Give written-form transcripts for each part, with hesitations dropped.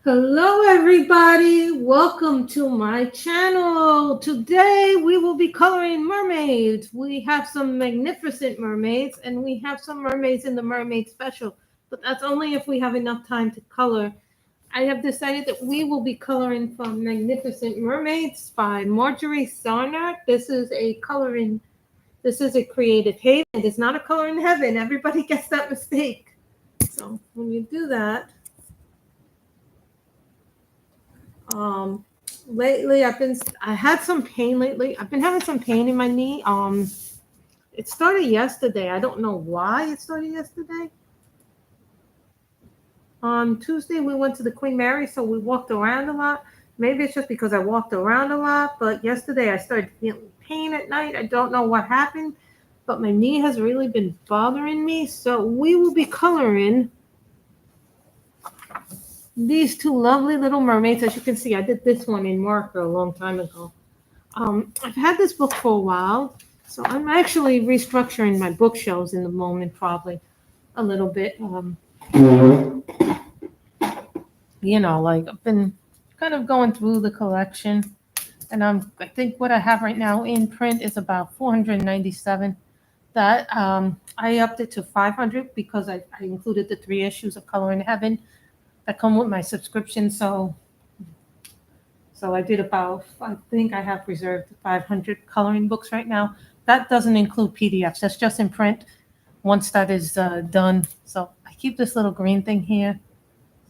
Hello everybody, welcome to my channel. Today we will be coloring mermaids. We have some magnificent mermaids and we have some mermaids in the mermaid special, but that's only if we have enough time to color. I have decided that we will be coloring from Magnificent Mermaids by Marjorie Sarnat. This is a creative haven. It is not a color in heaven. Everybody gets that mistake. So when you do that, Um, lately I had some pain lately. I've been having some pain in my knee. It started yesterday. I don't know why it started yesterday. On Tuesday we went to the Queen Mary, so we walked around a lot. Maybe it's just because I walked around a lot, but yesterday I started feeling pain at night. I don't know what happened, but my knee has really been bothering me. So we will be coloring these two lovely little mermaids. As you can see, I did this one in marker a long time ago. I've had this book for a while, so I'm actually restructuring my bookshelves in the moment, probably a little bit. Like I've been kind of going through the collection, and I think what I have right now in print is about 497. That I upped it to 500 because I included the 3 issues of Color in Heaven that come with my subscription. So I did about, I think I have reserved 500 coloring books right now. That doesn't include PDFs. That's just in print once that is done. So I keep this little green thing here.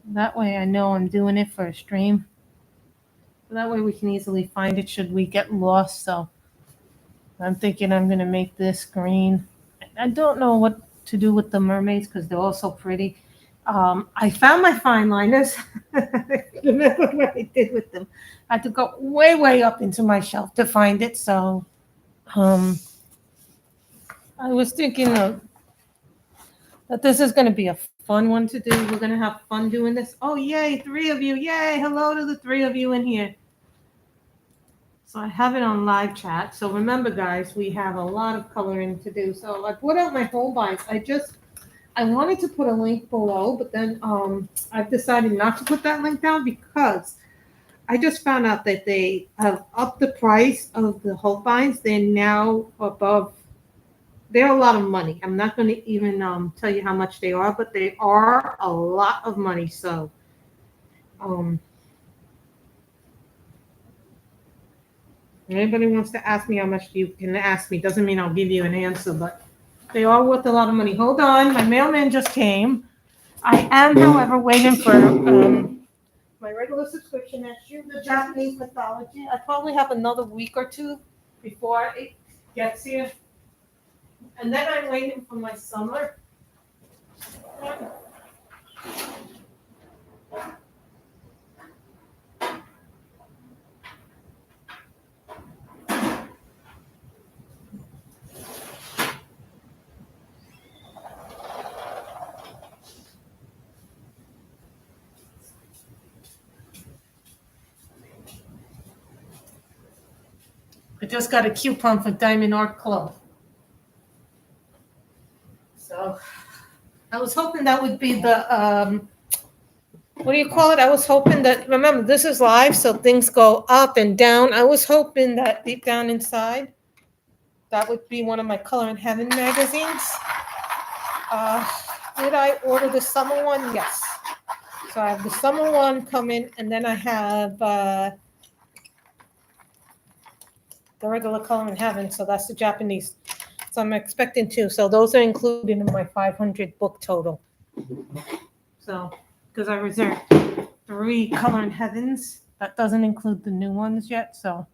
That way I know I'm doing it for a stream. That way we can easily find it should we get lost. So I'm thinking I'm going to make this green. I don't know what to do with the mermaids because they're all so pretty. I found my fine liners. Remember what I did with them. I had to go way, way up into my shelf to find it. So I was thinking that this is going to be a fun one to do. We're going to have fun doing this. Oh, yay, 3 of you. Yay, hello to the 3 of you in here. So I have it on live chat. So remember, guys, we have a lot of coloring to do. So I put out my whole binds. I wanted to put a link below, but then I've decided not to put that link down because I just found out that they have upped the price of the whole binds. They're now above. They're a lot of money. I'm not going to even tell you how much they are, but they are a lot of money. So, anybody wants to ask me how much, you can ask me. Doesn't mean I'll give you an answer, but they are worth a lot of money. Hold on, my mailman just came. I am, however, waiting for my regular subscription next year, the Japanese mythology. I probably have another week or two before it gets here. And then I'm waiting for my summer. I just got a coupon for Diamond Art Club. So I was hoping that would be the, what do you call it? I was hoping that, remember, this is live, so things go up and down. I was hoping that deep down inside, that would be one of my Color in Heaven magazines. Did I order the summer one? Yes. So I have the summer one coming, and then I have the regular Color in Heaven, so that's the Japanese. So I'm expecting 2. So those are included in my 500 book total. So, because I reserved 3 Color in Heavens. That doesn't include the new ones yet, so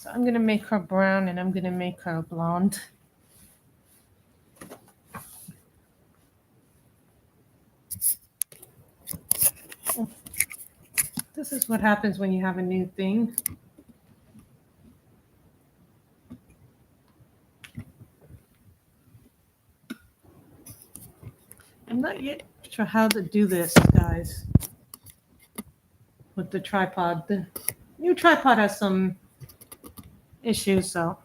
I'm going to make her brown, and I'm going to make her blonde. This is what happens when you have a new thing. I'm not yet sure how to do this, guys, with the tripod. The new tripod has some issues, so.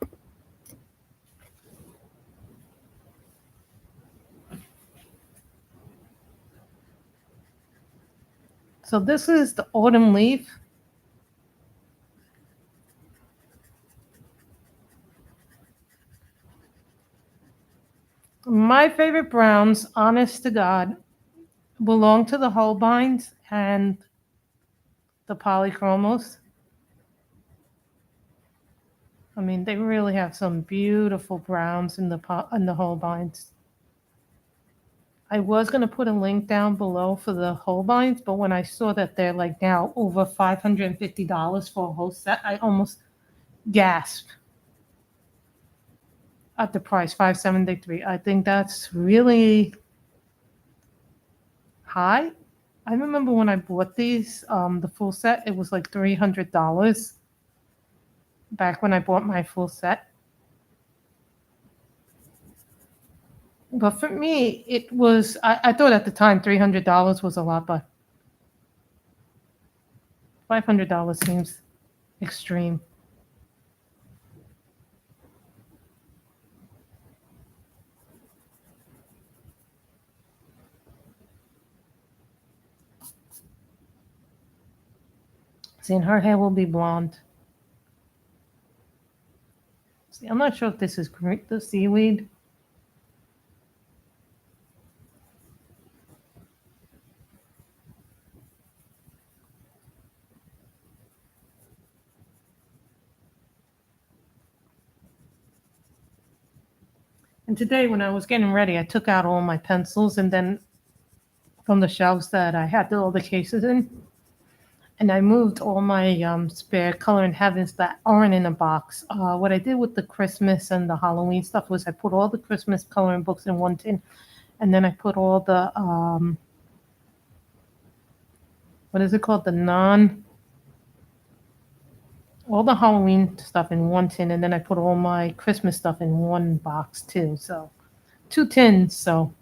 So this is the autumn leaf. My favorite browns, honest to God, belong to the Holbeins and the polychromos. I mean, they really have some beautiful browns in the Holbeins. I was gonna put a link down below for the Holbeins, but when I saw that they're like now over $550 for a whole set, I almost gasped at the price, $573. I think that's really high. I remember when I bought these, the full set, it was like $300 back when I bought my full set. But for me, it was, I thought at the time $300 was a lot, but $500 seems extreme. See, and her hair will be blonde. See, I'm not sure if this is the seaweed. And today, when I was getting ready, I took out all my pencils and then from the shelves that I had all the cases in, and I moved all my spare color in heavens that aren't in a box. What I did with the Christmas and the Halloween stuff was I put all the Christmas coloring books in one tin, and then I put all the what is it called? All the Halloween stuff in one tin, and then I put all my Christmas stuff in one box too. So 2 tins. So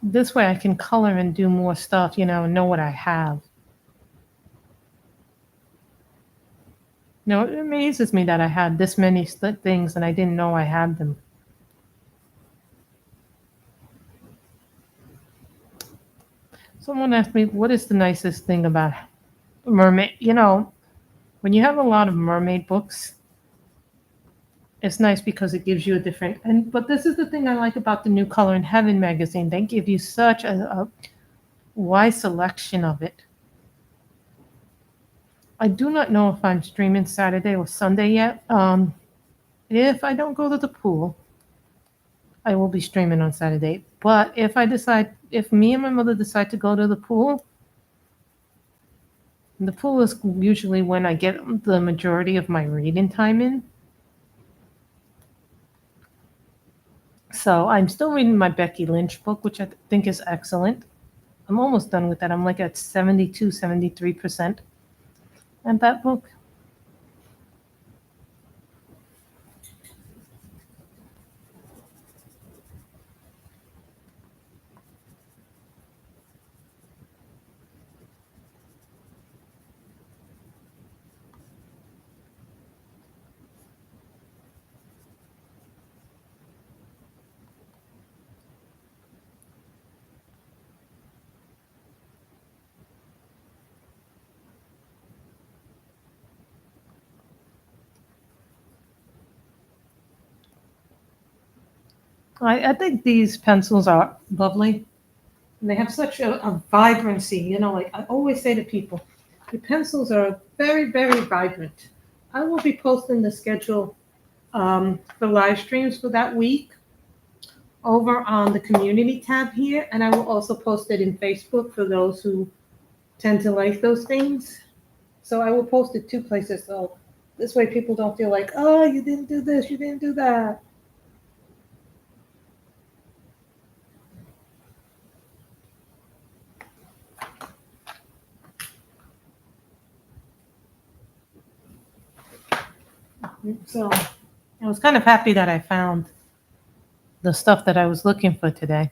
this way I can color and do more stuff, and know what I have. It amazes me that I had this many things and I didn't know I had them. Someone asked me, what is the nicest thing about mermaid? When you have a lot of mermaid books, it's nice because it gives you a different, but this is the thing I like about the new Color in Heaven magazine. They give you such a wide selection of it. I do not know if I'm streaming Saturday or Sunday yet. If I don't go to the pool, I will be streaming on Saturday. But if me and my mother decide to go to the pool is usually when I get the majority of my reading time in. So I'm still reading my Becky Lynch book, which I think is excellent. I'm almost done with that. I'm like at 72, 73% on that book. I think these pencils are lovely. And they have such a vibrancy. Like I always say to people, the pencils are very, very vibrant. I will be posting the schedule for live streams for that week over on the community tab here. And I will also post it in Facebook for those who tend to like those things. So I will post it 2 places. So this way people don't feel like, oh, you didn't do this, you didn't do that. So I was kind of happy that I found the stuff that I was looking for today.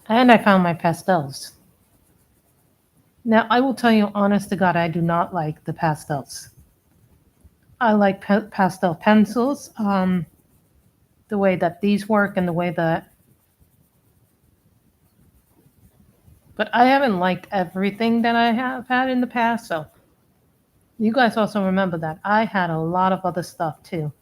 And I found my pastels. Now, I will tell you, honest to God, I do not like the pastels. I like pastel pencils. the way that these work and the way that. But I haven't liked everything that I have had in the past, so you guys also remember that I had a lot of other stuff too.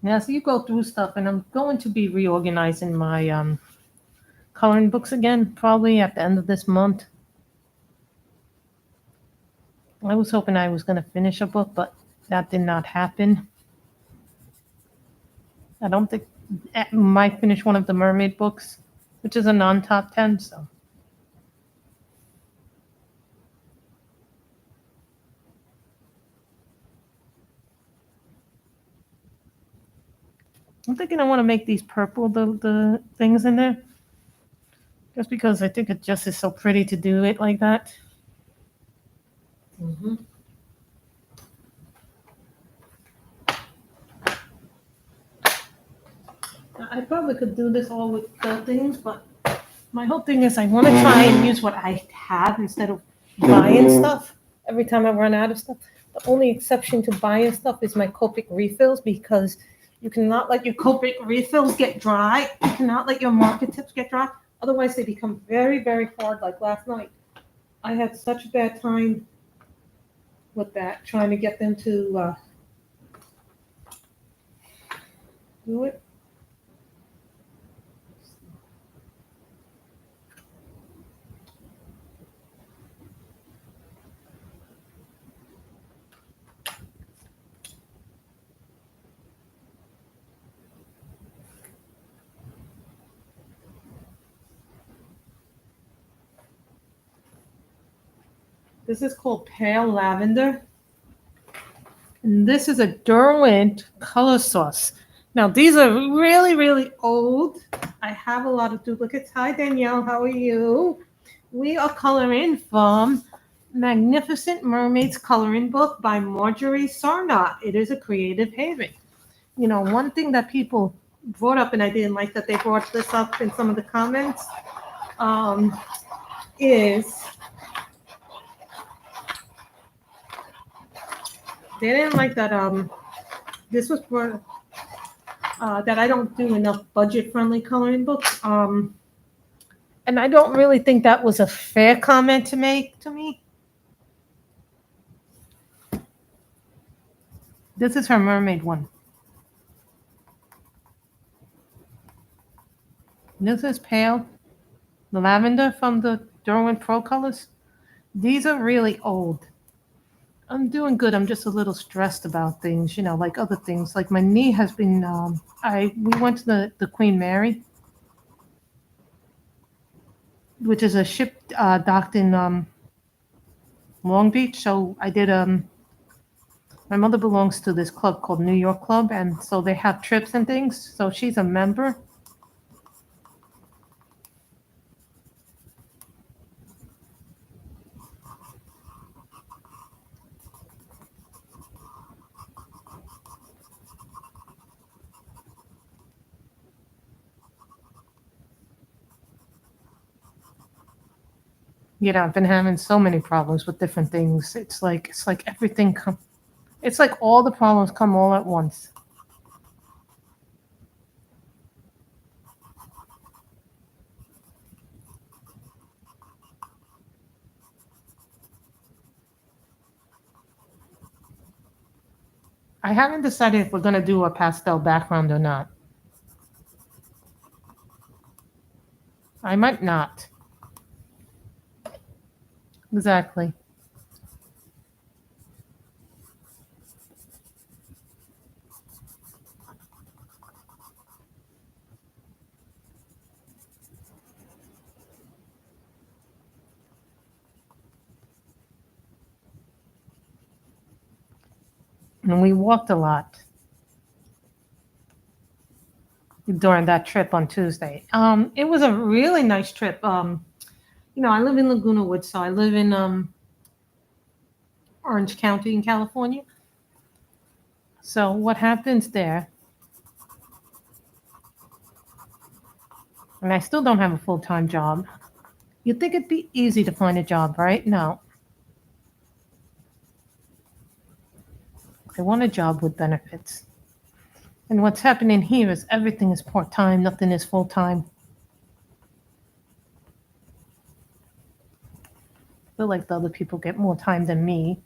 Yeah, so you go through stuff, and I'm going to be reorganizing my coloring books again, probably at the end of this month. I was hoping I was going to finish a book, but that did not happen. I don't think I might finish one of the Mermaid books, which is a non-top 10, so. I'm thinking I want to make these purple, the things in there. Just because I think it just is so pretty to do it like that. Mm-hmm. I probably could do this all with the things, but my whole thing is I want to try and use what I have instead of buying stuff every time I run out of stuff. The only exception to buying stuff is my Copic refills, because you cannot let your Copic refills get dry. You cannot let your market tips get dry. Otherwise, they become very, very hard. Like last night, I had such a bad time with that, trying to get them to do it. This is called Pale Lavender. And this is a Derwent color sauce. Now, these are really, really old. I have a lot of duplicates. Hi, Danielle. How are you? We are coloring from Magnificent Mermaids coloring book by Marjorie Sarnat. It is a creative haven. You know, one thing that people brought up, and I didn't like that they brought this up in some of the comments, is they didn't like that this was for that I don't do enough budget-friendly coloring books. And I don't really think that was a fair comment to make to me. This is her mermaid one. This is pale. The lavender from the Derwent Pro Colors. These are really old. I'm doing good. I'm just a little stressed about things, you know, like other things. Like my knee has been. We went to the Queen Mary, which is a ship docked in Long Beach. So I did. My mother belongs to this club called New York Club, and so they have trips and things. So she's a member. You know, I've been having so many problems with different things. It's like everything it's like all the problems come all at once. I haven't decided if we're going to do a pastel background or not. I might not. Exactly. And we walked a lot during that trip on Tuesday. It was a really nice trip. You know, I live in Laguna Woods, so I live in Orange County in California. So what happens there, and I still don't have a full-time job, You'd think it'd be easy to find a job, right? No. I want a job with benefits. And what's happening here is everything is part-time, nothing is full-time. I feel like the other people get more time than me.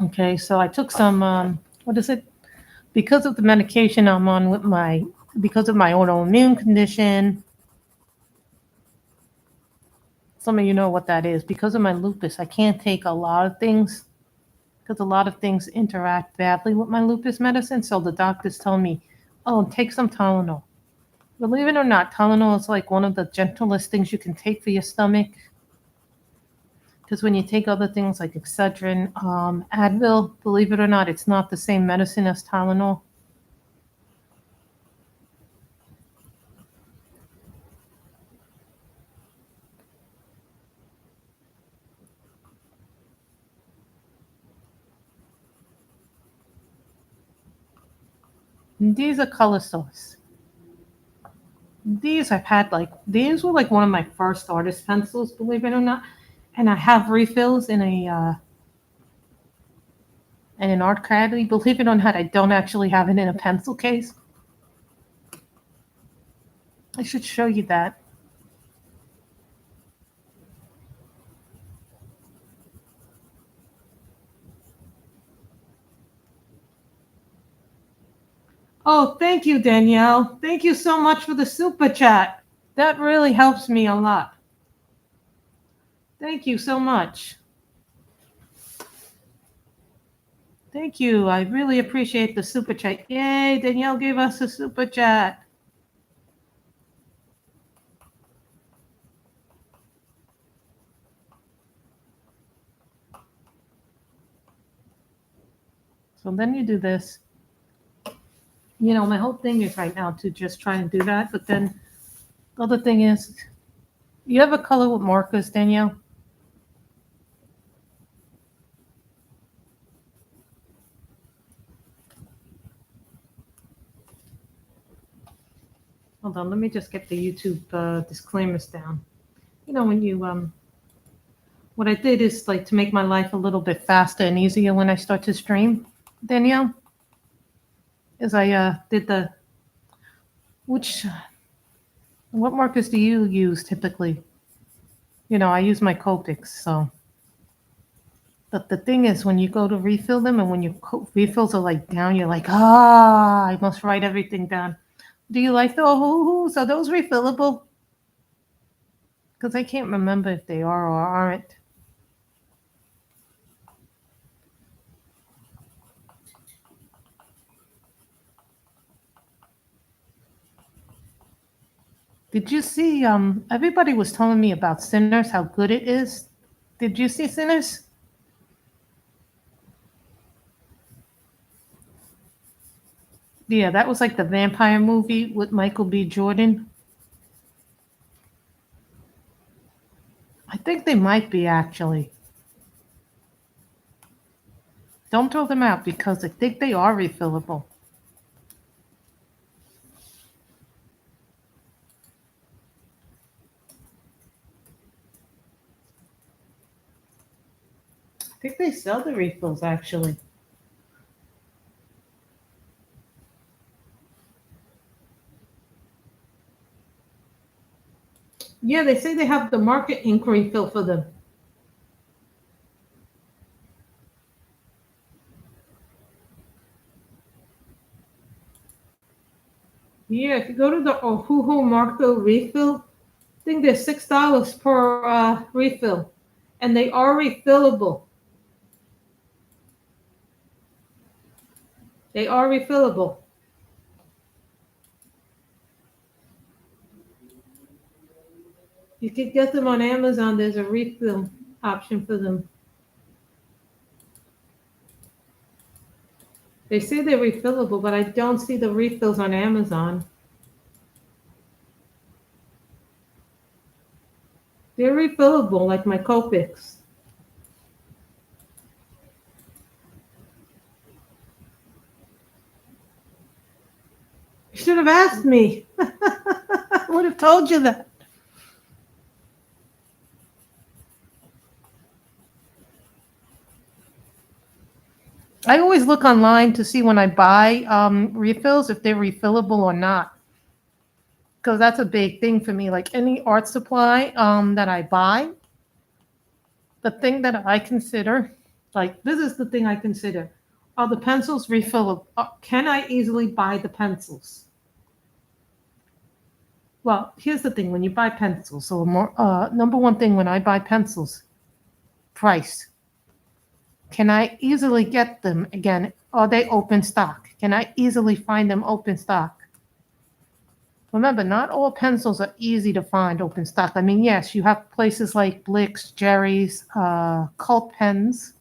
Okay, so I took some, what is it? Because of the medication I'm on because of my autoimmune condition. Some of you know what that is. Because of my lupus, I can't take a lot of things because a lot of things interact badly with my lupus medicine. So the doctors tell me, oh, take some Tylenol. Believe it or not, Tylenol is like one of the gentlest things you can take for your stomach. Because when you take other things like Excedrin, Advil, believe it or not, it's not the same medicine as Tylenol. And these are color source. These I've had these were like one of my first artist pencils, believe it or not. And I have refills in an art caddy. Believe it or not, I don't actually have it in a pencil case. I should show you that. Oh, thank you, Danielle. Thank you so much for the super chat. That really helps me a lot. Thank you so much. Thank you. I really appreciate the super chat. Yay, Danielle gave us a super chat. So then you do this. You know, my whole thing is right now to just try and do that. But then the other thing is, you have a color with markers, Danielle? Hold on, let me just get the YouTube disclaimers down. You know, when you what I did is like to make my life a little bit faster and easier when I start to stream, Danielle, is I did what markers do you use typically? You know, I use my Copics, so. But the thing is, when you go to refill them and when your refills are like down, you're like, I must write everything down. Do you like those? Are those refillable? Because I can't remember if they are or aren't. Did you see? Everybody was telling me about Sinners, how good it is. Did you see Sinners? Yeah, that was like the vampire movie with Michael B. Jordan. I think they might be actually. Don't throw them out because I think they are refillable. I think they sell the refills actually. Yeah, they say they have the market ink refill for them. Yeah, if you go to the Ohuhu Marco refill, I think they're $6 per refill, and they are refillable. They are refillable. You can get them on Amazon. There's a refill option for them. They say they're refillable, but I don't see the refills on Amazon. They're refillable like my Copics. You should have asked me. I would have told you that. I always look online to see when I buy refills if they're refillable or not. Because that's a big thing for me. Like any art supply that I buy, the thing that I consider, like this is the thing I consider. Are the pencils refillable? Can I easily buy the pencils? Well, here's the thing. When you buy pencils, so number one thing when I buy pencils, price. Can I easily get them again? Are they open stock? Can I easily find them open stock? Remember, not all pencils are easy to find open stock. I mean, yes, you have places like Blick's, Jerry's, Cult Pens.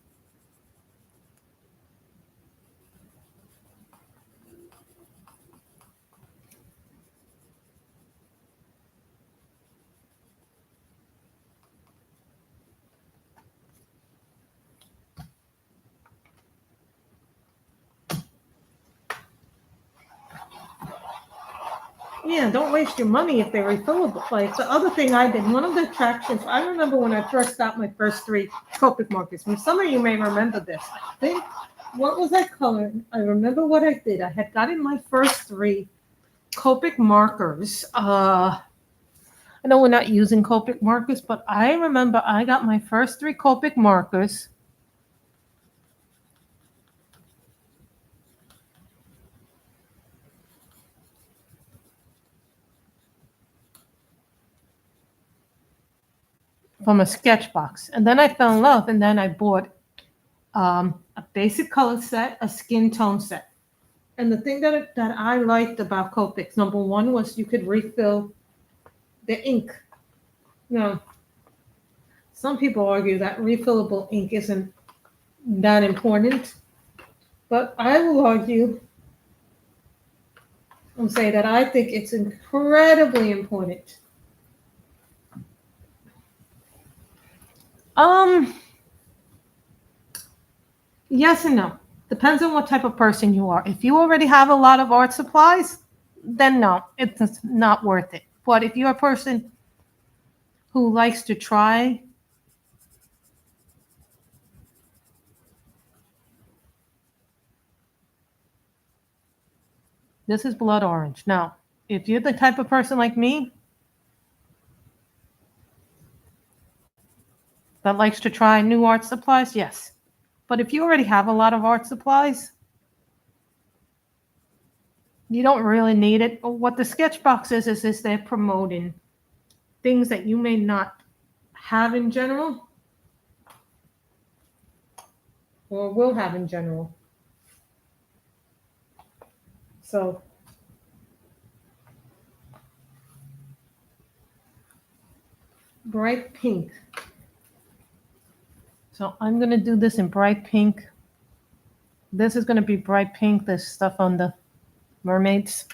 Yeah, don't waste your money if they're refillable. Like the other thing I did, one of the attractions, I remember when I first got my first 3 Copic markers. Some of you may remember this. I think, what was I coloring? I remember what I did. I had gotten my first 3 Copic markers. I know we're not using Copic markers, but I remember I got my first 3 Copic markers. From a sketch box. And then I fell in love, and then I bought a basic color set, a skin tone set. And the thing that I liked about Copics, number one, was you could refill the ink. Now, some people argue that refillable ink isn't that important, but I will argue and say that I think it's incredibly important. Yes and no. Depends on what type of person you are. If you already have a lot of art supplies, then no, it's not worth it. But if you're a person who likes to try, this is blood orange. Now, if you're the type of person like me that likes to try new art supplies, yes. But if you already have a lot of art supplies, you don't really need it. What the sketch box is they're promoting things that you may not have in general or will have in general. So bright pink. So I'm going to do this in bright pink. This is going to be bright pink, this stuff on the Mermaids.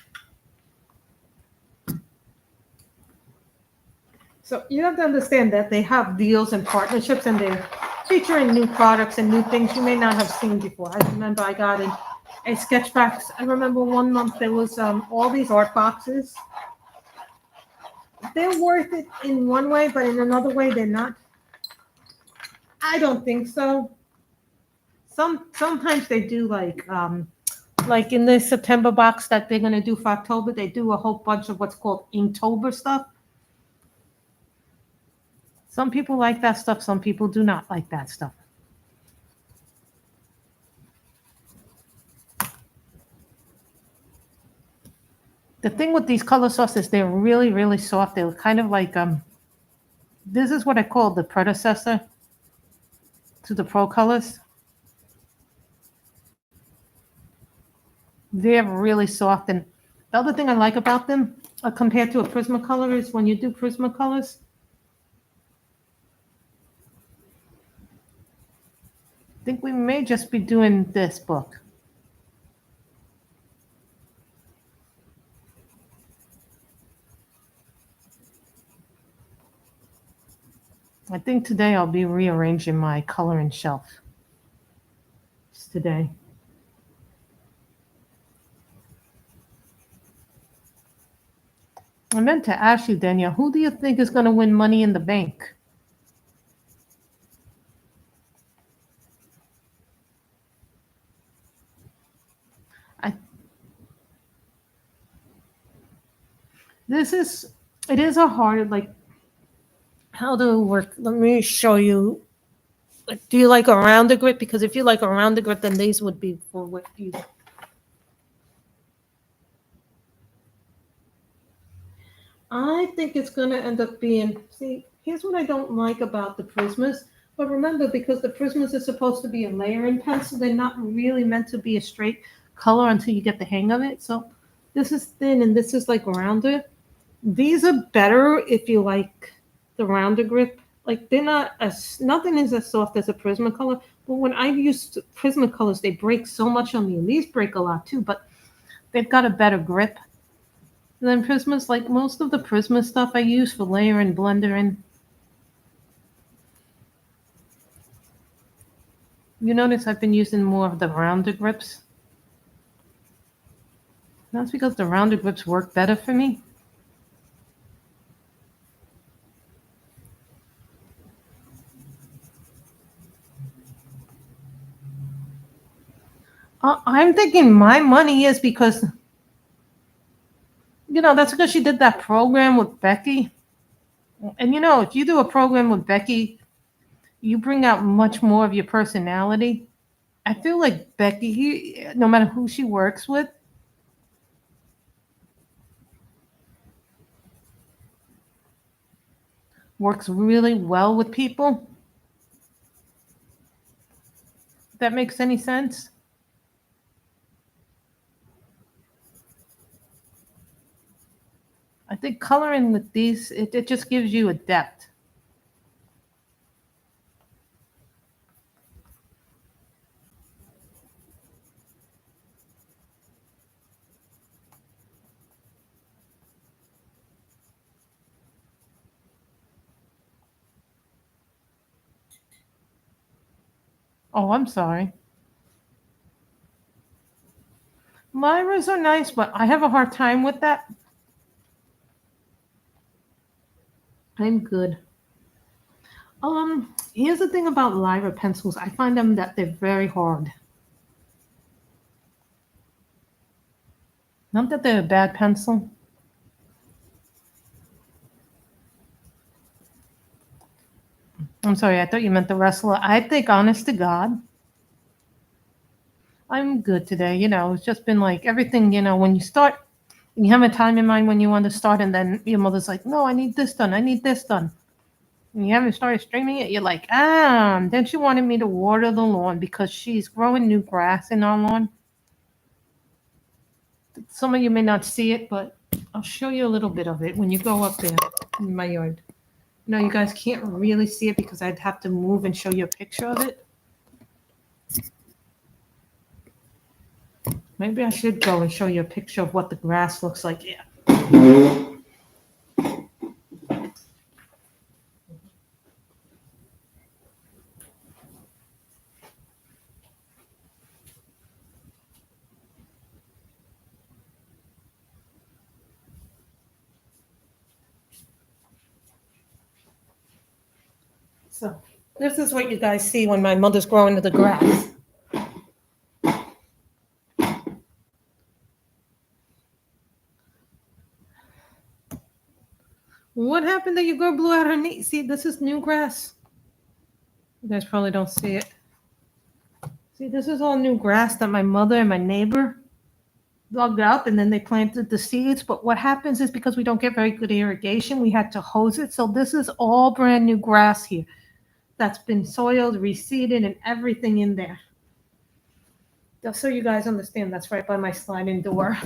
So you have to understand that they have deals and partnerships, and they're featuring new products and new things you may not have seen before. I remember I got a sketch box. I remember one month there was all these art boxes. They're worth it in one way, but in another way they're not. I don't think so. Sometimes they do like in the September box that they're gonna do for October, they do a whole bunch of what's called Inktober stuff. Some people like that stuff, some people do not like that stuff. The thing with these color sauces, they're really, really soft. They're kind of like this is what I call the predecessor to the Pro Colors. They're really soft, and the other thing I like about them compared to a Prismacolor is when you do Prismacolors, I think we may just be doing this book. I think today I'll be rearranging my coloring shelf. Just today. I meant to ask you, Danielle, who do you think is going to win Money in the Bank? I it is a hard, like, how do it work? Let me show you. Like, do you like a rounder grip? Because if you like a rounder grip, then these would be for what you. I think it's going to end up being, see, here's what I don't like about the Prismas. But remember, because the Prismas are supposed to be a layering pencil, they're not really meant to be a straight color until you get the hang of it. So this is thin and this is like rounder. These are better if you like the rounder grip. Like they're not as, nothing is as soft as a Prismacolor. But when I use Prismacolors, they break so much on me. And these break a lot too, but they've got a better grip. And then Prismas, like most of the Prisma stuff I use for layer and blender and you notice I've been using more of the rounder grips. That's because the rounder grips work better for me. I'm thinking my money is because, that's because she did that program with Becky. And if you do a program with Becky, you bring out much more of your personality. I feel like Becky, no matter who she works with, works really well with people. If that makes any sense. I think coloring with these, it just gives you a depth. Oh, I'm sorry. Lyras are nice, but I have a hard time with that. I'm good. Here's the thing about Lyra pencils. I find them that they're very hard. Not that they're a bad pencil. I'm sorry, I thought you meant the wrestler. I think, honest to God, I'm good today. It's just been like everything, when you start, and you have a time in mind when you want to start, and then your mother's like, no, I need this done. I need this done. And you haven't started streaming it, you're like, then she wanted me to water the lawn because she's growing new grass in our lawn. Some of you may not see it, but I'll show you a little bit of it when you go up there in my yard. No, you guys can't really see it because I'd have to move and show you a picture of it. Maybe I should go and show you a picture of what the grass looks like. Yeah. So this is what you guys see when my mother's growing the grass. What happened that your girl blew out her knee? See, this is new grass. You guys probably don't see it. See, this is all new grass that my mother and my neighbor dug up, and then they planted the seeds. But what happens is because we don't get very good irrigation, we had to hose it. So this is all brand new grass here that's been soiled, reseeded, and everything in there. Just so you guys understand, that's right by my sliding door.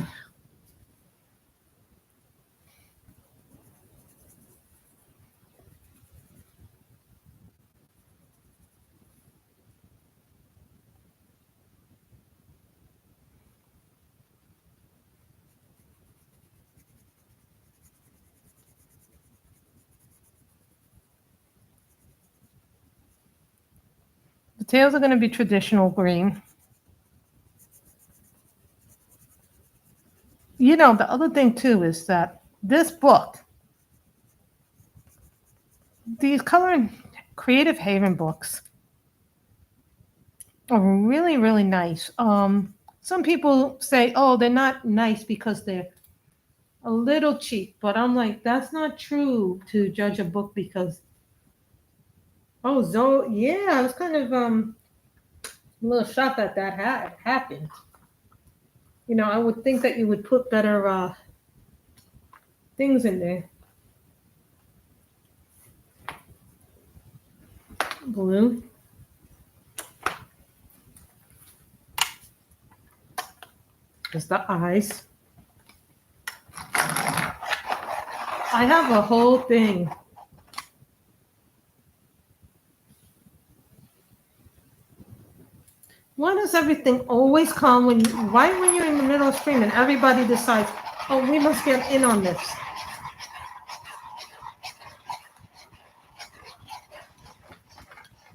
Tails are going to be traditional green. You know, the other thing too is that this book, these Color Creative Haven books are really, really nice. Some people say, oh, they're not nice because they're a little cheap, but I'm like, that's not true to judge a book because, oh, yeah, I was kind of a little shocked that that had happened. You know, I would think that you would put better things in there. Blue. Just the eyes. I have a whole thing. Why does everything always come right when you're in the middle of stream and everybody decides, oh, we must get in on this?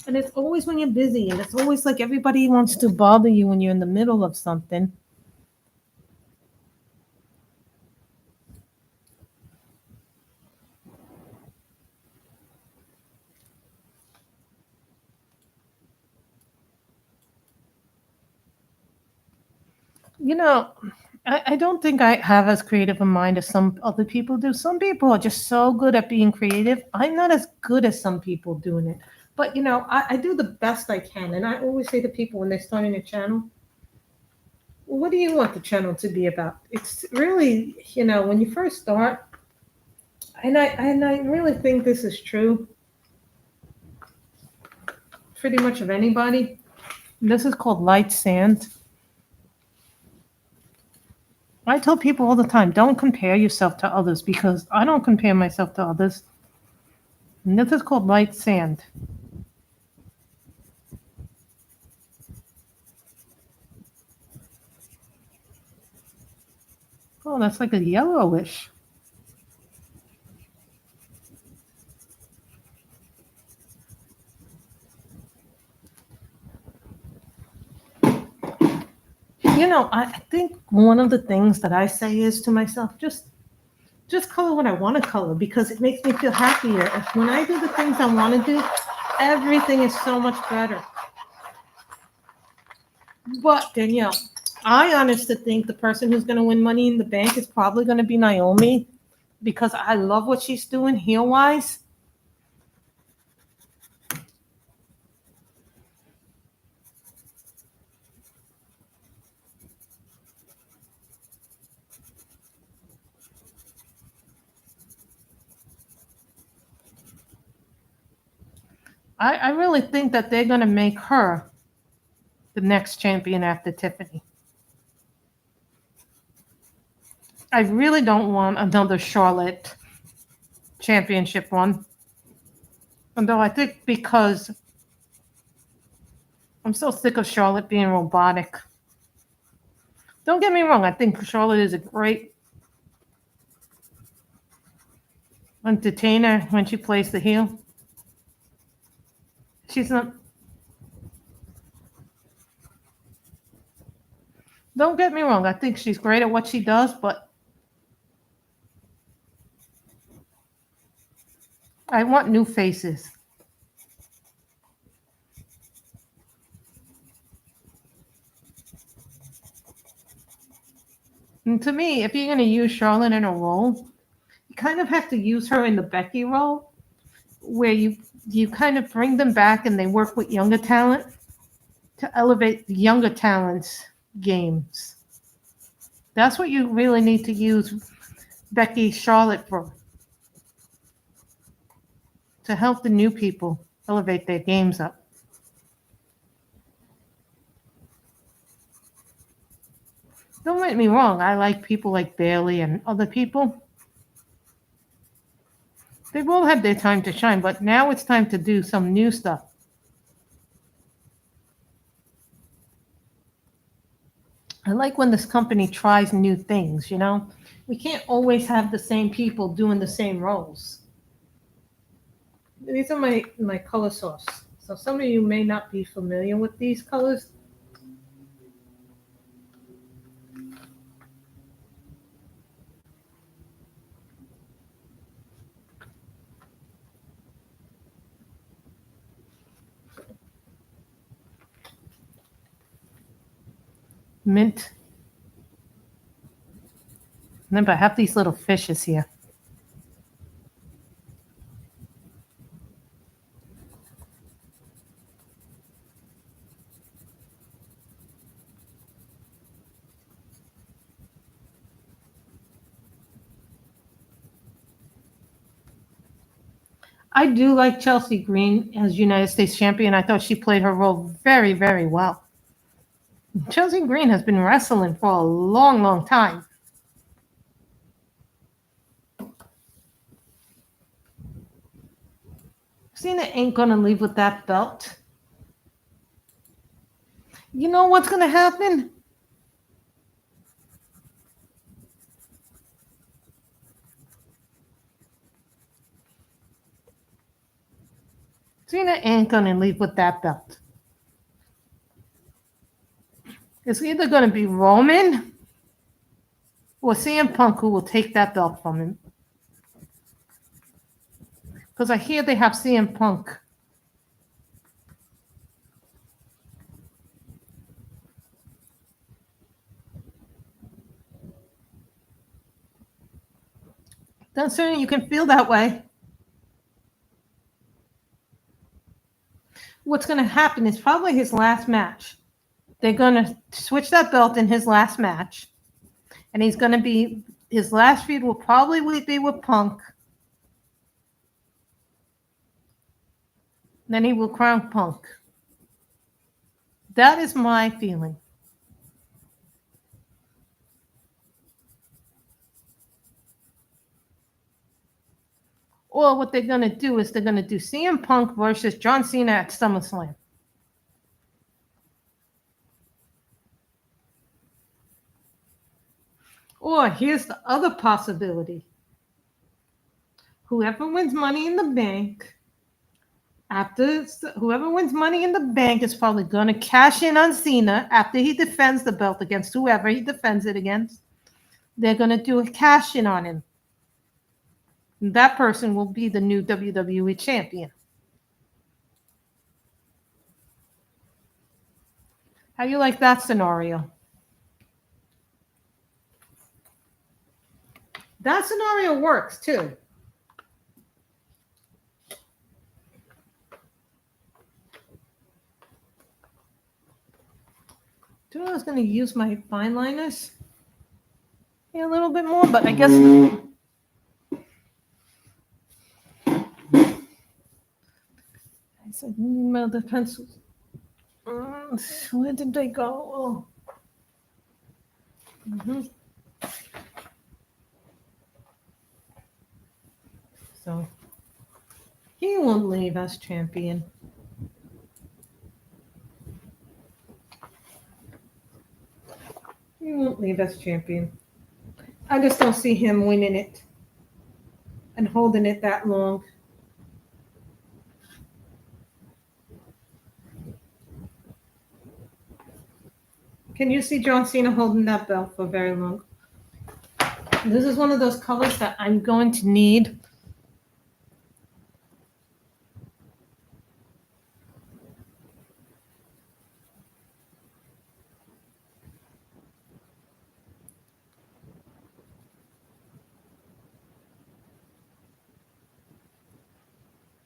And it's always when you're busy, and it's always like everybody wants to bother you when you're in the middle of something. You know, I don't think I have as creative a mind as some other people do. Some people are just so good at being creative. I'm not as good as some people doing it. But, you know, I do the best I can. And I always say to people when they're starting a channel, what do you want the channel to be about? It's really, you know, when you first start, and I really think this is true pretty much of anybody. This is called light sand. I tell people all the time, don't compare yourself to others because I don't compare myself to others. And this is called light sand. Oh, that's like a yellowish. You know, I think one of the things that I say is to myself, just color what I want to color because it makes me feel happier. If when I do the things I want to do, everything is so much better. But Danielle, I honestly think the person who's going to win Money in the Bank is probably going to be Naomi because I love what she's doing heel-wise. I really think that they're going to make her the next champion after Tiffany. I really don't want another Charlotte championship one. Although I think because I'm so sick of Charlotte being robotic. Don't get me wrong, I think Charlotte is a great entertainer when she plays the heel. She's not. Don't get me wrong, I think she's great at what she does, but I want new faces. And to me, if you're going to use Charlotte in a role, you kind of have to use her in the Becky role, where you kind of bring them back and they work with younger talent to elevate the younger talent's games. That's what you really need to use Becky Charlotte for, to help the new people elevate their games up. Don't get me wrong, I like people like Bailey and other people. They've all had their time to shine, but now it's time to do some new stuff. I like when this company tries new things, you know? We can't always have the same people doing the same roles. These are my color source So some of you may not be familiar with these colors. Mint. Remember, I have these little fishes here. I do like Chelsea Green as United States champion. I thought she played her role very, very well. Chelsea Green has been wrestling for a long, long time. Cena ain't going to leave with that belt. You know what's going to happen? Cena ain't going to leave with that belt. It's either going to be Roman or CM Punk who will take that belt from him. Because I hear they have CM Punk. Don't say you can feel that way. What's going to happen is probably his last match. They're going to switch that belt in his last match. And he's going to be, his last feud will probably be with Punk. Then he will crown Punk. That is my feeling. Or what they're going to do is they're going to do CM Punk versus John Cena at SummerSlam. Or here's the other possibility. Whoever wins Money in the Bank, whoever wins Money in the Bank is probably going to cash in on Cena after he defends the belt against whoever he defends it against. They're going to do a cash in on him. And that person will be the new WWE champion. How do you like that scenario? That scenario works too. Do you know I was going to use my fine liners a little bit more, but I guess I said, the pencils. Where did they go? Oh. So he won't leave as champion. He won't leave as champion. I just don't see him winning it and holding it that long. Can you see John Cena holding that belt for very long? This is one of those colors that I'm going to need.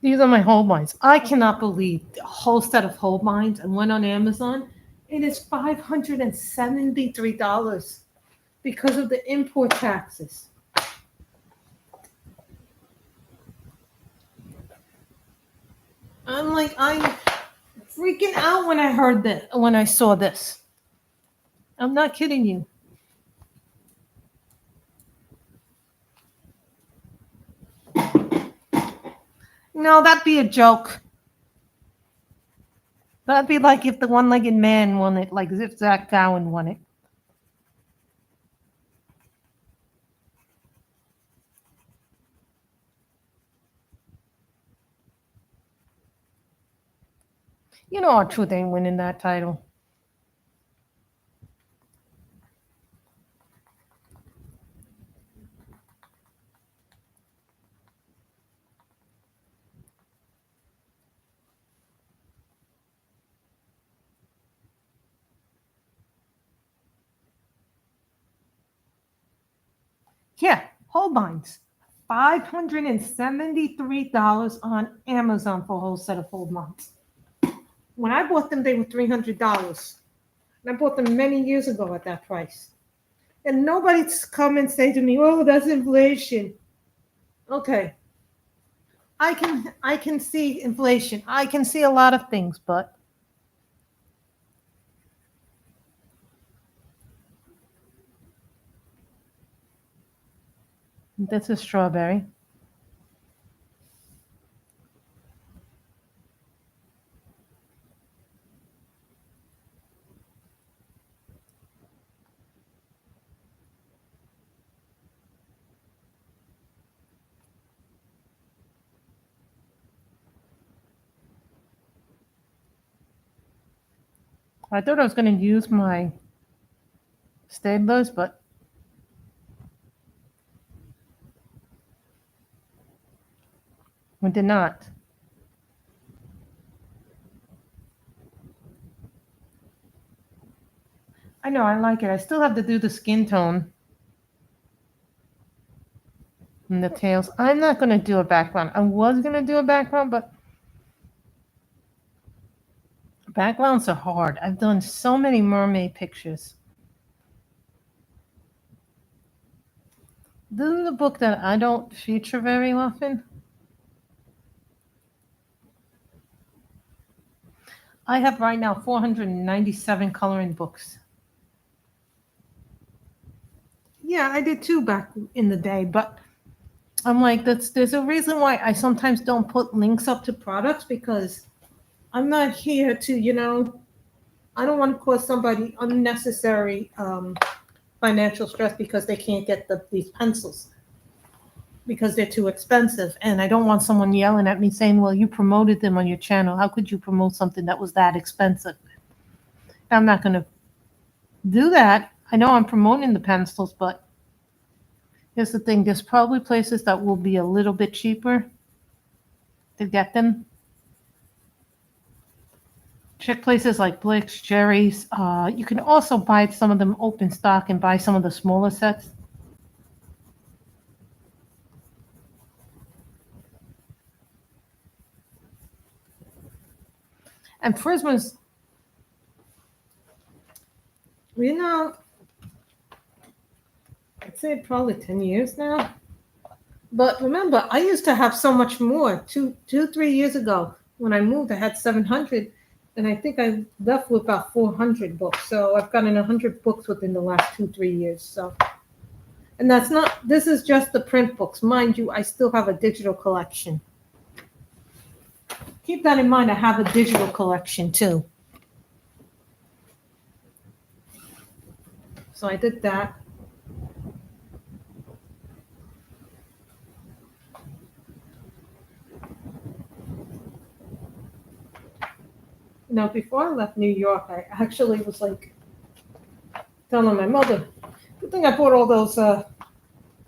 These are my hold mines. I cannot believe a whole set of hold mines and went on Amazon. It is $573 because of the import taxes. I'm freaking out when I saw this. I'm not kidding you. No, that'd be a joke. That'd be like if the one-legged man won it, like as if Zach Gowen won it. You know our truth ain't winning that title. Yeah, Holbein's. $573 on Amazon for a whole set of Holbeins. When I bought them, they were $300. And I bought them many years ago at that price. And nobody's come and say to me, "Oh, that's inflation." Okay, I can see inflation. I can see a lot of things, but this is strawberry. I thought I was going to use my Staedlers, but I did not. I know, I like it. I still have to do the skin tone and the tails. I'm not going to do a background. I was going to do a background, but backgrounds are hard. I've done so many mermaid pictures. This is a book that I don't feature very often. I have right now 497 coloring books. Yeah, I did too back in the day, but I'm like, there's a reason why I sometimes don't put links up to products because I'm not here to, I don't want to cause somebody unnecessary financial stress because they can't get these pencils because they're too expensive. And I don't want someone yelling at me saying, "Well, you promoted them on your channel. How could you promote something that was that expensive?" I'm not going to do that. I know I'm promoting the pencils, but here's the thing. There's probably places that will be a little bit cheaper to get them. Check places like Blick's, Jerry's. You can also buy some of them open stock and buy some of the smaller sets. And Prisma's, I'd say probably 10 years now. But remember, I used to have so much more. 3 years ago, when I moved, I had 700, and I think I left with about 400 books. So I've gotten 100 books within the last 2-3 years. So, and that's not. This is just the print books, mind you. I still have a digital collection. Keep that in mind. I have a digital collection too. So I did that. Now, before I left New York, I actually was like telling my mother, good thing I bought all those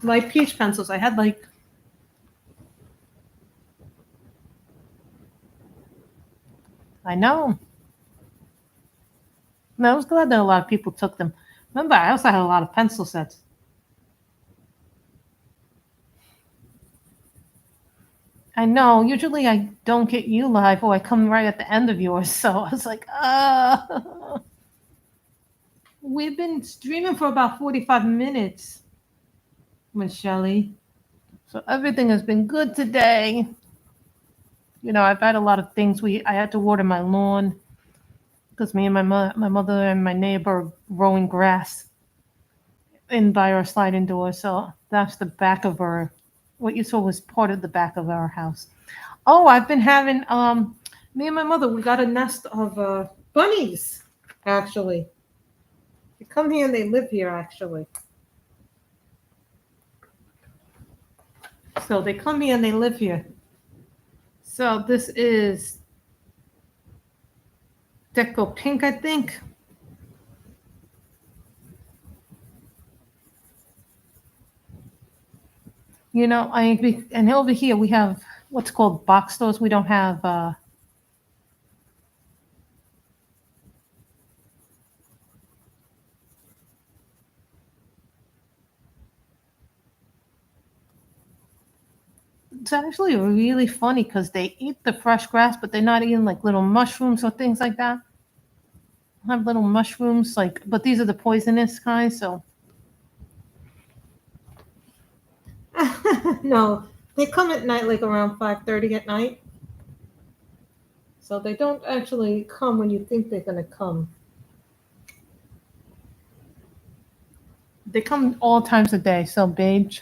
light peach pencils. I had like, I know. And I was glad that a lot of people took them. Remember, I also had a lot of pencil sets. I know. Usually I don't get you live, or I come right at the end of yours. So I was like, we've been streaming for about 45 minutes, Michelle. So everything has been good today. I've had a lot of things. I had to water my lawn because me and my mother and my neighbor are growing grass in by our sliding door. So that's the back of what you saw was part of the back of our house. Oh, I've been having me and my mother, we got a nest of bunnies, actually. They come here and they live here, actually. So they come here and they live here. So this is Deco Pink, I think. You know, and over here we have what's called box stores. We don't have it's actually really funny because they eat the fresh grass, but they're not eating like little mushrooms or things like that. Have little mushrooms, like, but these are the poisonous kinds, so. No, they come at night, like around 5:30 at night. So they don't actually come when you think they're gonna come. They come all times of day, so beige.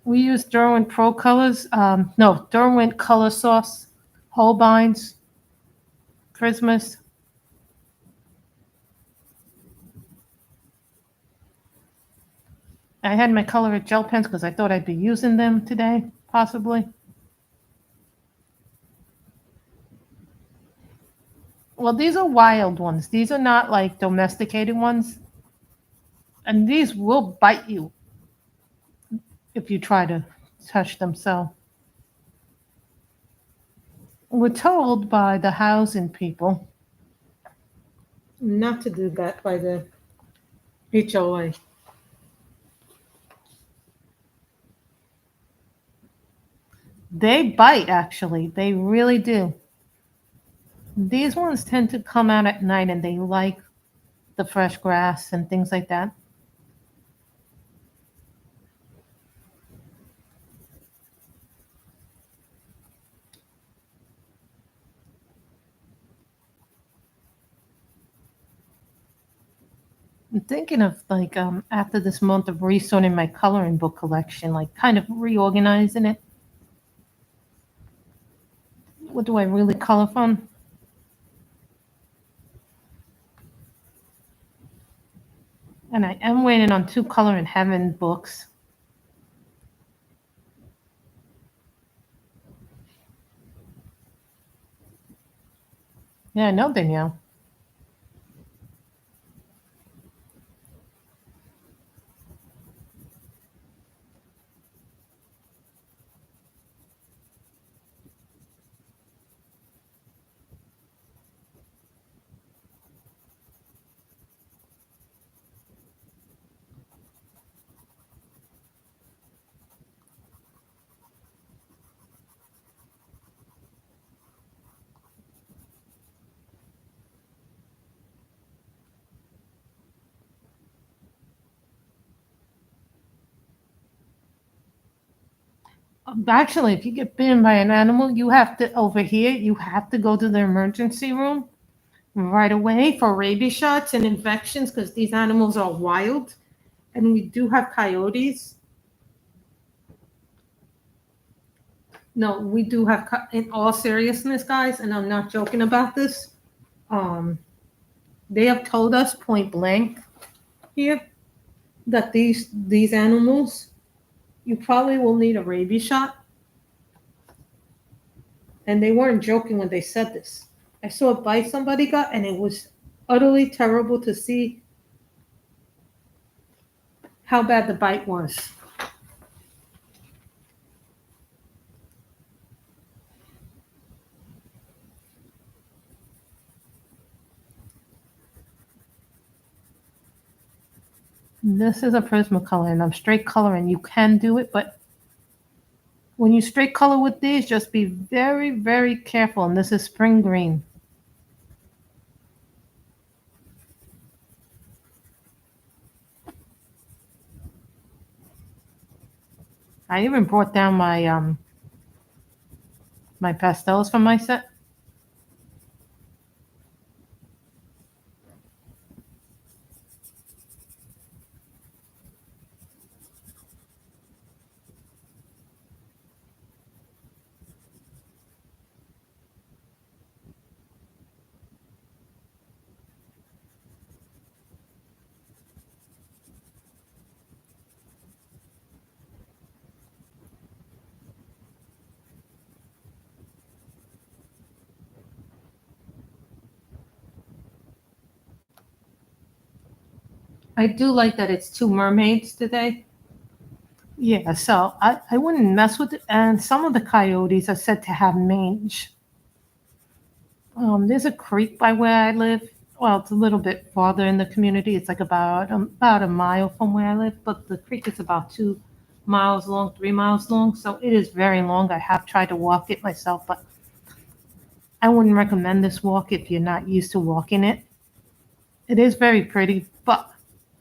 We use Derwent Pro Colors. No, Derwent Color Sauce, Holbeins, Prismas. I had my color gel pens because I thought I'd be using them today, possibly. Well, these are wild ones. These are not like domesticated ones. And these will bite you if you try to touch them. So we're told by the housing people not to do that by the HOA. They bite, actually. They really do. These ones tend to come out at night and they like the fresh grass and things like that. I'm thinking of like after this month of resorting my coloring book collection, like kind of reorganizing it. What do I really color from? And I am waiting on 2 Color in Heaven books. Yeah, I know, Danielle. Actually, if you get bitten by an animal, you have to, over here, you have to go to the emergency room right away for rabies shots and infections because these animals are wild. And we do have coyotes. No, we do have, in all seriousness, guys, and I'm not joking about this. Um, they have told us point blank here that these animals, you probably will need a rabies shot. And they weren't joking when they said this. I saw a bite somebody got, and it was utterly terrible to see how bad the bite was. This is a Prismacolor, and I'm straight coloring. You can do it, but when you straight color with these, just be very, very careful. And this is spring green. I even brought down my pastels from my set. I do like that it's two mermaids today. Yeah, so I wouldn't mess with it. And some of the coyotes are said to have mange. There's a creek by where I live. Well, it's a little bit farther in the community. It's like about a mile from where I live, but the creek is about 2 miles long, 3 miles long. So it is very long. I have tried to walk it myself, but I wouldn't recommend this walk if you're not used to walking it. It is very pretty, but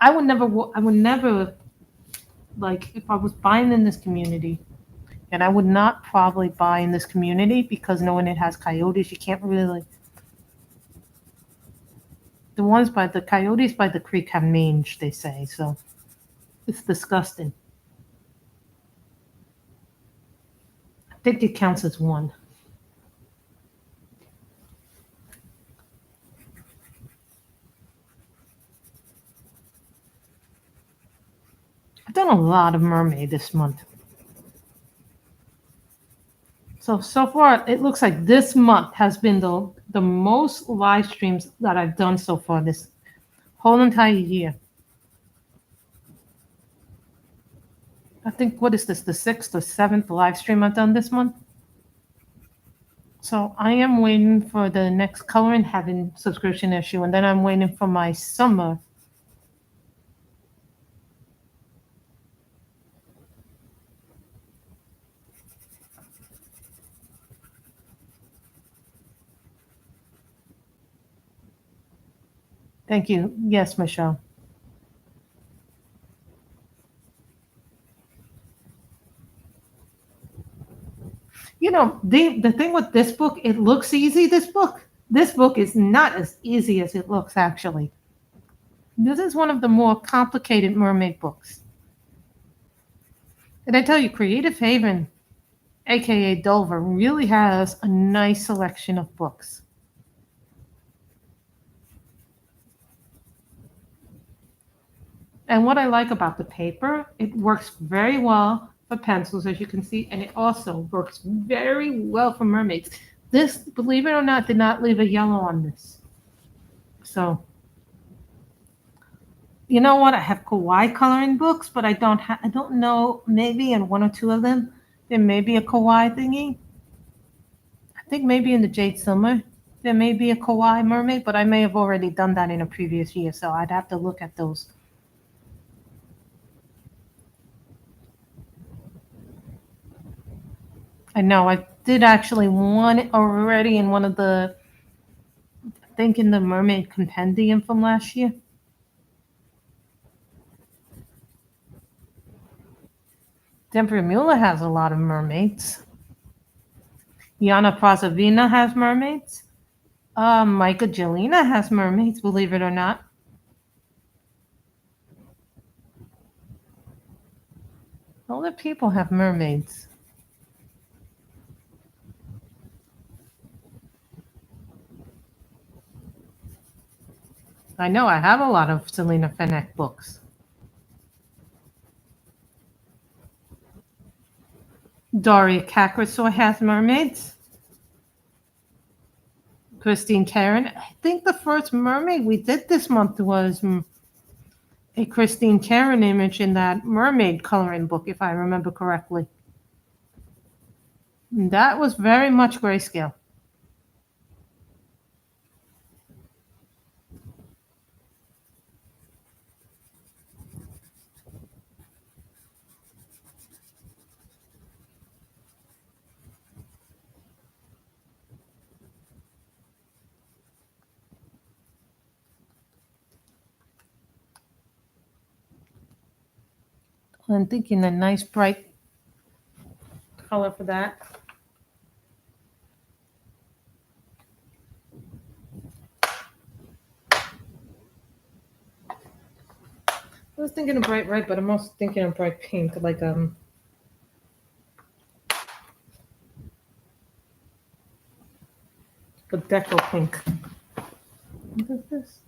I would never. I would never like if I was buying in this community. And I would not probably buy in this community because knowing it has coyotes, you can't really. The ones by the coyotes by the creek have mange, they say, so it's disgusting. I think it counts as one. I've done a lot of mermaid this month. So far, it looks like this month has been the most live streams that I've done so far this whole entire year. I think, what is this, the 6th or 7th live stream I've done this month? So I am waiting for the next Color in Heaven subscription issue, and then I'm waiting for my summer. Thank you. Yes, Michelle. You know, the thing with this book, it looks easy, this book is not as easy as it looks, actually. This is one of the more complicated mermaid books. And I tell you, Creative Haven, aka Dover, really has a nice selection of books. And what I like about the paper, it works very well for pencils, as you can see, and it also works very well for mermaids. This, believe it or not, did not leave a yellow on this. So, you know what? I have kawaii coloring books, but I don't know, maybe in one or two of them, there may be a kawaii thingy. I think maybe in the Jade Summer, there may be a kawaii mermaid, but I may have already done that in a previous year, so I'd have to look at those. I know I did actually one already in one of the, I think in the Mermaid Compendium from last year. Deborah Mueller has a lot of mermaids. Yana Prasavina has mermaids. Micah Jelena has mermaids, believe it or not. Other people have mermaids. I know I have a lot of Selena Fennec books. Doria Kakrasoy has mermaids. Christine Karen. I think the first mermaid we did this month was a Christine Karen image in that mermaid coloring book, if I remember correctly. That was very much grayscale. I'm thinking a nice bright color for that. I was thinking of bright red, but I'm also thinking of bright pink, like the deco pink. What is this?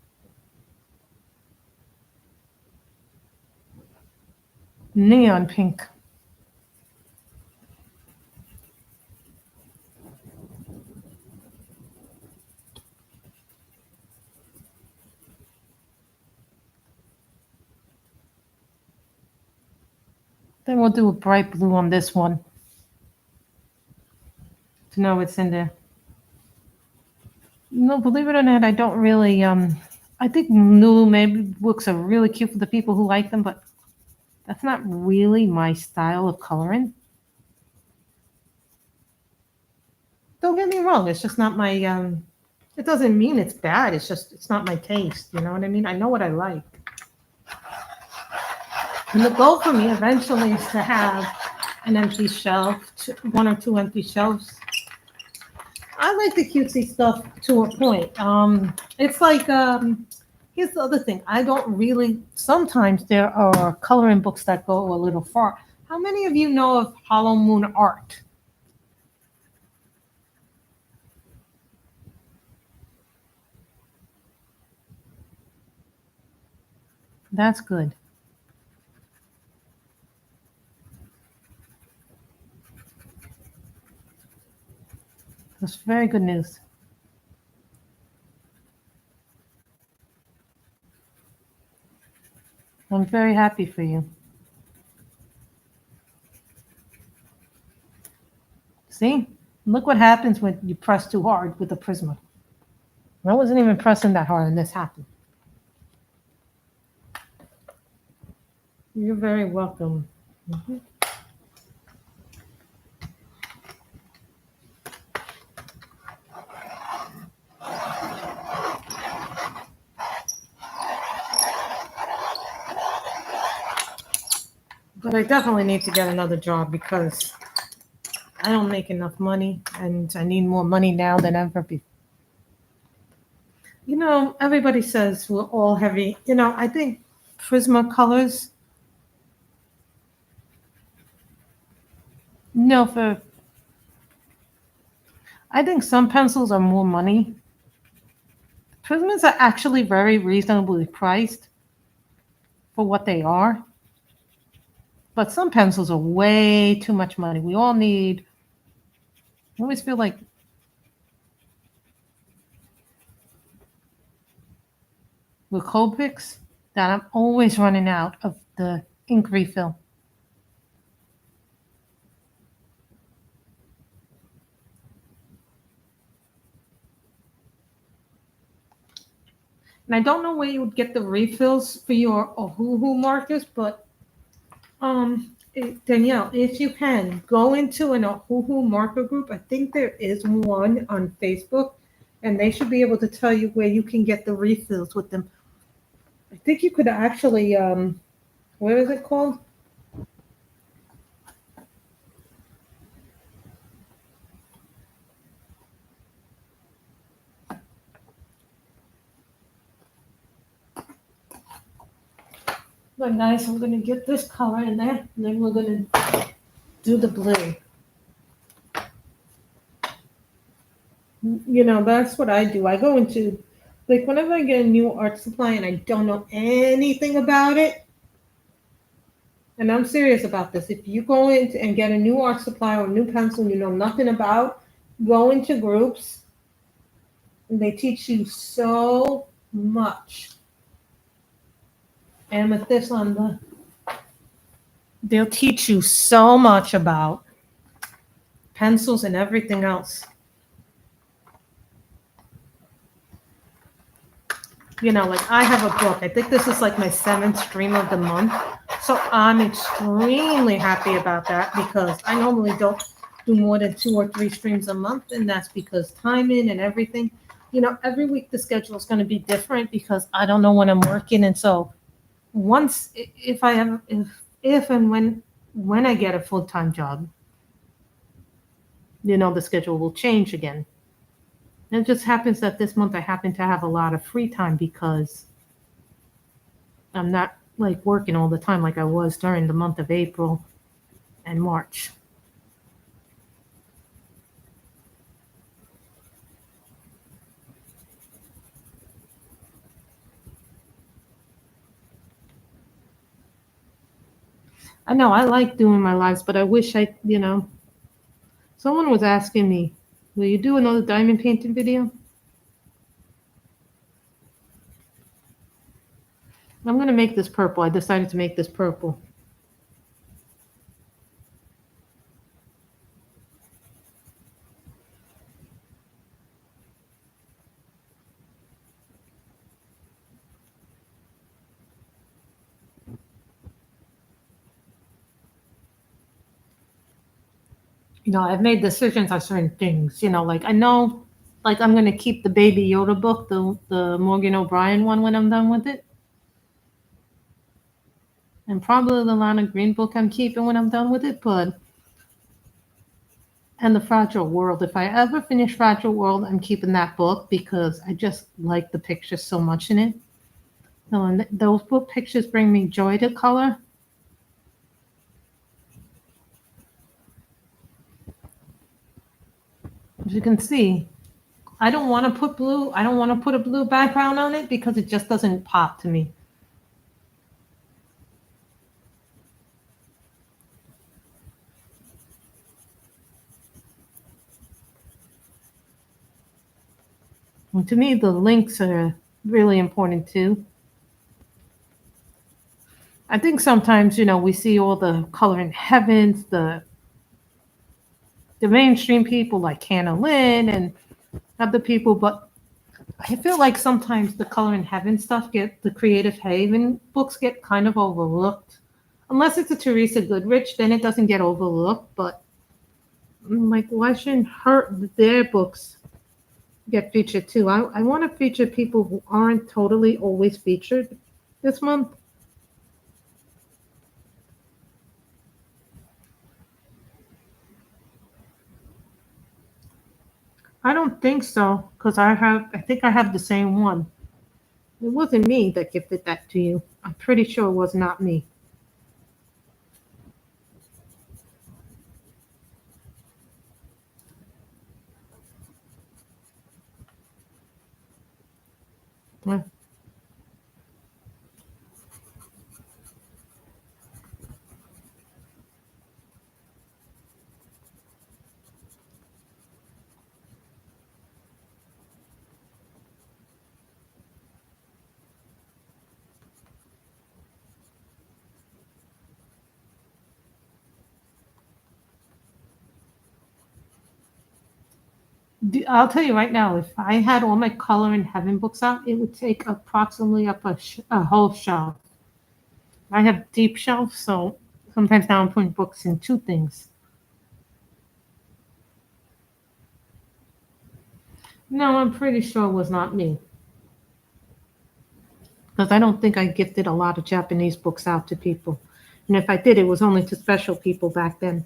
Neon pink. Then we'll do a bright blue on this one to know it's in there. No, believe it or not, I don't really, I think blue maybe books are really cute for the people who like them, but that's not really my style of coloring. Don't get me wrong, it's just not my, it doesn't mean it's bad, it's just, it's not my taste, you know what I mean? I know what I like. And the goal for me eventually is to have an empty shelf, one or two empty shelves. I like the cutesy stuff to a point. It's like, here's the other thing. I don't really, sometimes there are coloring books that go a little far. How many of you know of Hollow Moon Art? That's good. That's very good news. I'm very happy for you. See? Look what happens when you press too hard with the Prisma. I wasn't even pressing that hard and this happened. You're very welcome. Mm-hmm. But I definitely need to get another job because I don't make enough money and I need more money now than ever before. You know, everybody says we're all heavy. You know, I think Prismacolors. No, I think some pencils are more money. Prismas are actually very reasonably priced for what they are. But some pencils are way too much money. We all need, I always feel like with Copics that I'm always running out of the ink refill. And I don't know where you would get the refills for your Ohuhu markers, but Danielle, if you can, go into an Ohuhu marker group. I think there is one on Facebook, and they should be able to tell you where you can get the refills with them. I think you could actually, what is it called? But nice, we're going to get this color in there, and then we're going to do the blue. You know, that's what I do. I go into, like, whenever I get a new art supply and I don't know anything about it, and I'm serious about this, if you go in and get a new art supply or a new pencil you know nothing about, go into groups, and they teach you so much. And with this on they'll teach you so much about pencils and everything else. You know, like I have a book. I think this is like my 7th stream of the month. So I'm extremely happy about that because I normally don't do more than 2 or 3 streams a month. And that's because timing and everything, you know, every week the schedule is going to be different because I don't know when I'm working. And so once, if I have, if and when I get a full-time job, you know, the schedule will change again. And it just happens that this month I happen to have a lot of free time because I'm not like working all the time like I was during the month of April and March. I know I like doing my lives, but I wish I, you know, someone was asking me, will you do another diamond painting video? I'm going to make this purple. I decided to make this purple. I've made decisions on certain things. Like I know, like I'm gonna keep the Baby Yoda book, the Morgan O'Brien one when I'm done with it, and probably the Lana Green book I'm keeping when I'm done with it. But and the Fragile World. If I ever finish Fragile World, I'm keeping that book because I just like the pictures so much in it. No, and those book pictures bring me joy to color. As you can see, I don't want to put blue. I don't want to put a blue background on it because it just doesn't pop to me. And to me, the links are really important too. I think sometimes, we see all the color in heavens, the mainstream people like Hannah Lynn and other people, but I feel like sometimes the color in heaven stuff the Creative Haven books get kind of overlooked. Unless it's a Teresa Goodrich, then it doesn't get overlooked. But like, why shouldn't their books get featured too? I want to feature people who aren't totally always featured this month. I don't think so, because I think I have the same one. It wasn't me that gifted that to you. I'm pretty sure it was not me. Yeah. I'll tell you right now, if I had all my Color in Heaven books out, it would take approximately up a whole shelf. I have deep shelves, so sometimes now I'm putting books in two things. No, I'm pretty sure it was not me. Because I don't think I gifted a lot of Japanese books out to people. And if I did, it was only to special people back then.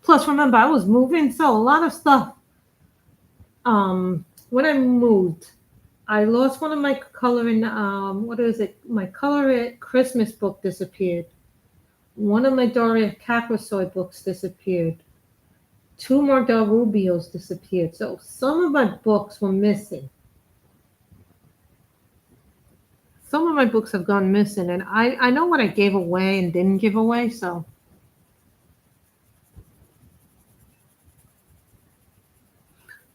Plus, remember, I was moving, so a lot of stuff. When I moved, I lost one of my coloring. What is it? My Color It Christmas book disappeared. One of my Doria Caprasoy books disappeared. Two more Del Rubios disappeared. So some of my books were missing. Some of my books have gone missing, and I know what I gave away and didn't give away, so.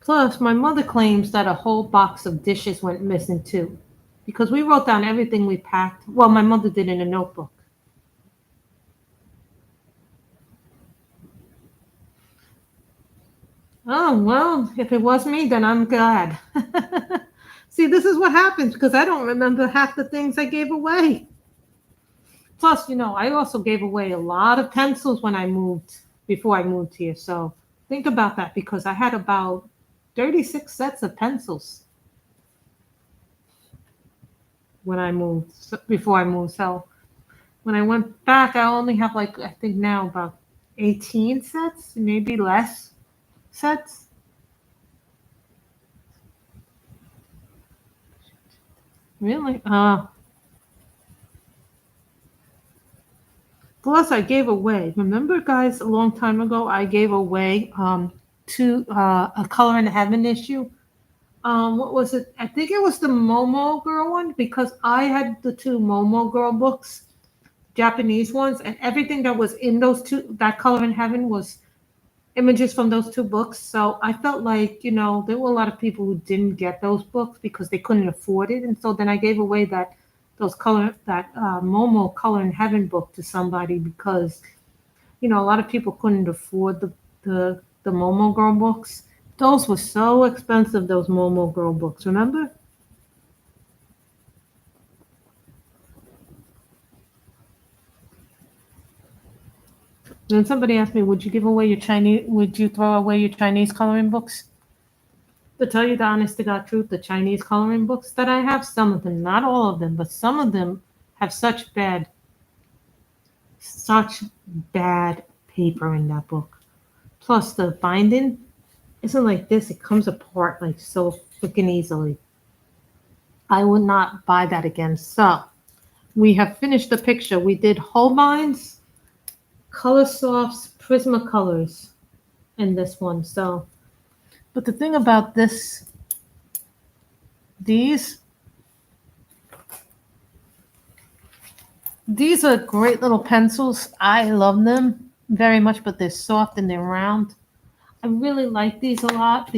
Plus, my mother claims that a whole box of dishes went missing too, because we wrote down everything we packed. Well, my mother did in a notebook. Oh, well, if it was me, then I'm glad. See, this is what happens because I don't remember half the things I gave away. Plus, I also gave away a lot of pencils before I moved here. So think about that because I had about 36 sets of pencils before I moved. So when I went back, I only have I think now about 18 sets, maybe less sets. Really? Plus, I gave away. Remember, guys, a long time ago, I gave away a Color in Heaven issue. What was it? I think it was the Momo Girl one because I had the two Momo Girl books, Japanese ones, and everything that was in that Color in Heaven was images from those two books. So I felt like, there were a lot of people who didn't get those books because they couldn't afford it. And so then I gave away that Momo Color in Heaven book to somebody because, a lot of people couldn't afford the Momo Girl books. Those were so expensive, those Momo Girl books, remember? Then somebody asked me, would you throw away your Chinese coloring books? To tell you the honest to God truth, the Chinese coloring books that I have, some of them, not all of them, but some of them have such bad paper in that book. Plus the binding isn't like this. It comes apart like so freaking easily. I would not buy that again. So we have finished the picture. We did Holbein's, Color Softs, Prismacolors in this one. So, but the thing about these are great little pencils. I love them very much, but they're soft and they're round. I really like these a lot.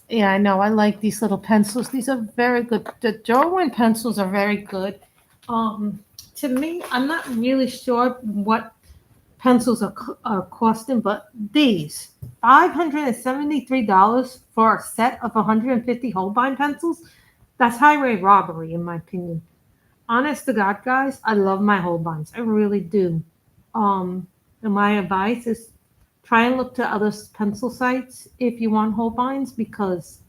Yeah, I know. I like these little pencils. These are very good. The Derwent pencils are very good. To me, I'm not really sure what pencils are costing, but these $573 for a set of 150 Holbein pencils, that's highway robbery in my opinion. Honest to God, guys, I love my Holbeins. I really do. And my advice is try and look to other pencil sites if you want Holbeins because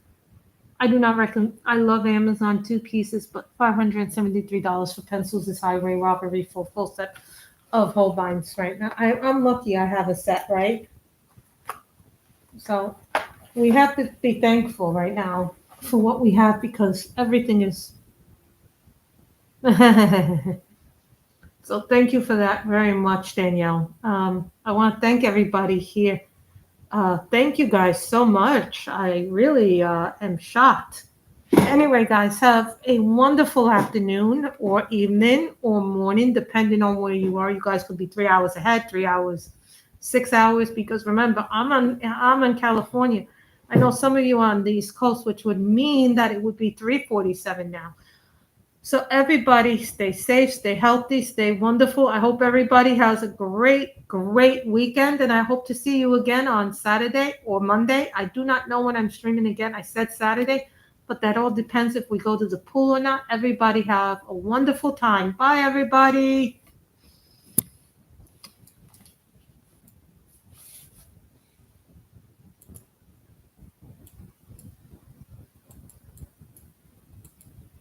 I do not recommend. I love Amazon 2 pieces, but $573 for pencils is highway robbery for a full set of Holbeins right now. I'm lucky I have a set, right? So we have to be thankful right now for what we have because everything is. So thank you for that very much, Danielle. I want to thank everybody here. Thank you guys so much. I really am shocked. Anyway, guys, have a wonderful afternoon or evening or morning, depending on where you are. You guys could be 3 hours ahead, 3 hours, 6 hours, because remember, I'm in California. I know some of you are on the East Coast, which would mean that it would be 3:47 now. So everybody stay safe, stay healthy, stay wonderful. I hope everybody has a great, great weekend. And I hope to see you again on Saturday or Monday. I do not know when I'm streaming again. I said Saturday, but that all depends if we go to the pool or not. Everybody have a wonderful time. Bye, everybody.